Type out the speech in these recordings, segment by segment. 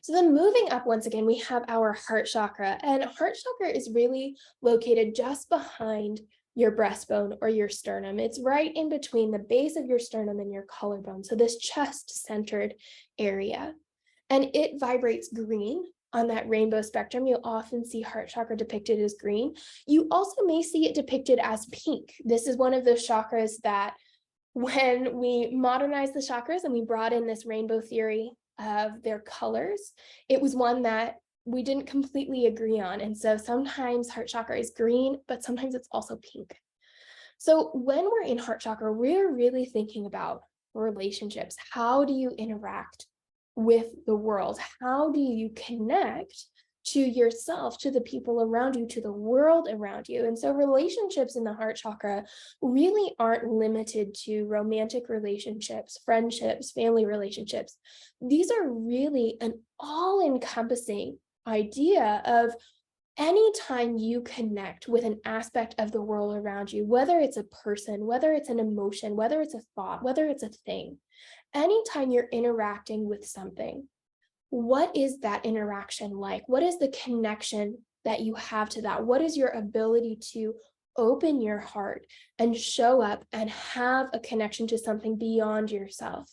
So then moving up, once again, we have our heart chakra, and heart chakra is really located just behind your breastbone or your sternum. It's right in between the base of your sternum and your collarbone. So this chest centered area, and it vibrates green on that rainbow spectrum. You'll often see heart chakra depicted as green. You also may see it depicted as pink. This is one of those chakras that when we modernized the chakras and we brought in this rainbow theory of their colors, it was one that we didn't completely agree on. And so sometimes heart chakra is green, but sometimes it's also pink. So when we're in heart chakra, we're really thinking about relationships. How do you interact with the world? How do you connect to yourself, to the people around you, to the world around you? And so relationships in the heart chakra really aren't limited to romantic relationships, friendships, family relationships. These are really an all-encompassing idea of anytime you connect with an aspect of the world around you, whether it's a person, whether it's an emotion, whether it's a thought, whether it's a thing, anytime you're interacting with something, what is that interaction like? What is the connection that you have to that? What is your ability to open your heart and show up and have a connection to something beyond yourself?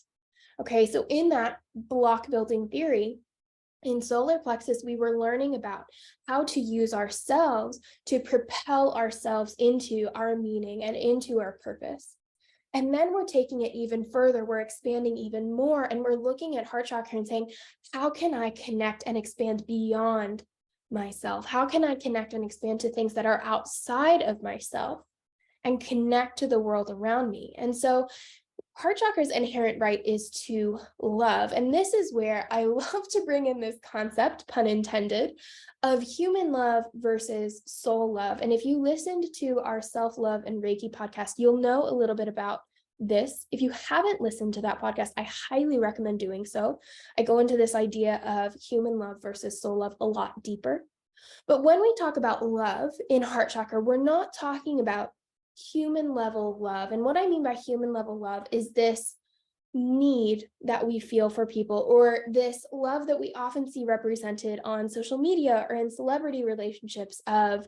Okay, so in that block building theory, in solar plexus, we were learning about how to use ourselves to propel ourselves into our meaning and into our purpose. And then we're taking it even further. We're expanding even more. And we're looking at heart chakra and saying, how can I connect and expand beyond myself? How can I connect and expand to things that are outside of myself and connect to the world around me? And so heart chakra's inherent right is to love. And this is where I love to bring in this concept, pun intended, of human love versus soul love. And if you listened to our self-love and Reiki podcast, you'll know a little bit about this. If you haven't listened to that podcast, I highly recommend doing so. I go into this idea of human love versus soul love a lot deeper. But when we talk about love in heart chakra, we're not talking about human level love. And what I mean by human level love is this need that we feel for people, or this love that we often see represented on social media or in celebrity relationships of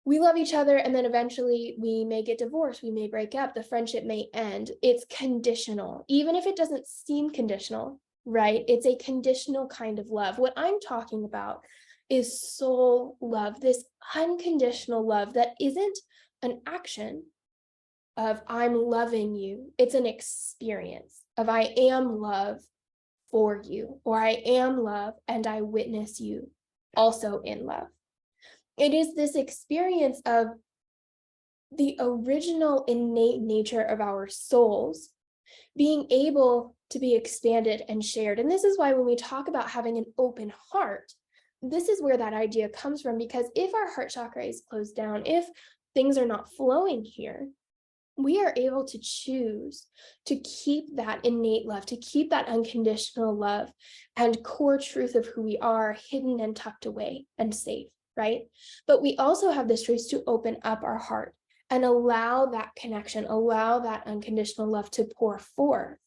we love each other and then eventually we may get divorced, we may break up, the friendship may end. It's conditional, even if it doesn't seem conditional, right? It's a conditional kind of love. What I'm talking about is soul love, this unconditional love that isn't an action of I'm loving you. It's an experience of I am love for you, or I am love and I witness you also in love. It is this experience of the original innate nature of our souls being able to be expanded and shared. And this is why when we talk about having an open heart, this is where that idea comes from, because if our heart chakra is closed down, if things are not flowing here, we are able to choose to keep that innate love, to keep that unconditional love and core truth of who we are hidden and tucked away and safe, right? But we also have this choice to open up our heart and allow that connection, allow that unconditional love to pour forth.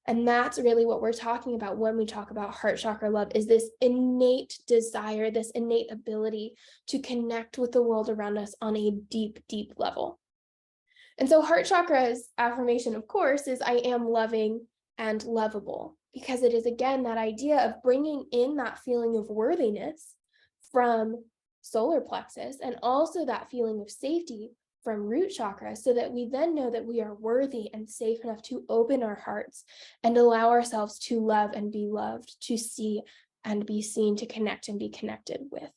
And that's really what we're talking about when we talk about heart chakra love, is this innate desire, this innate ability to connect with the world around us on a deep, deep level. And so heart chakra's affirmation, of course, is I am loving and lovable, because it is, again, that idea of bringing in that feeling of worthiness from solar plexus and also that feeling of safety from root chakra, so that we then know that we are worthy and safe enough to open our hearts and allow ourselves to love and be loved, to see and be seen, to connect and be connected with.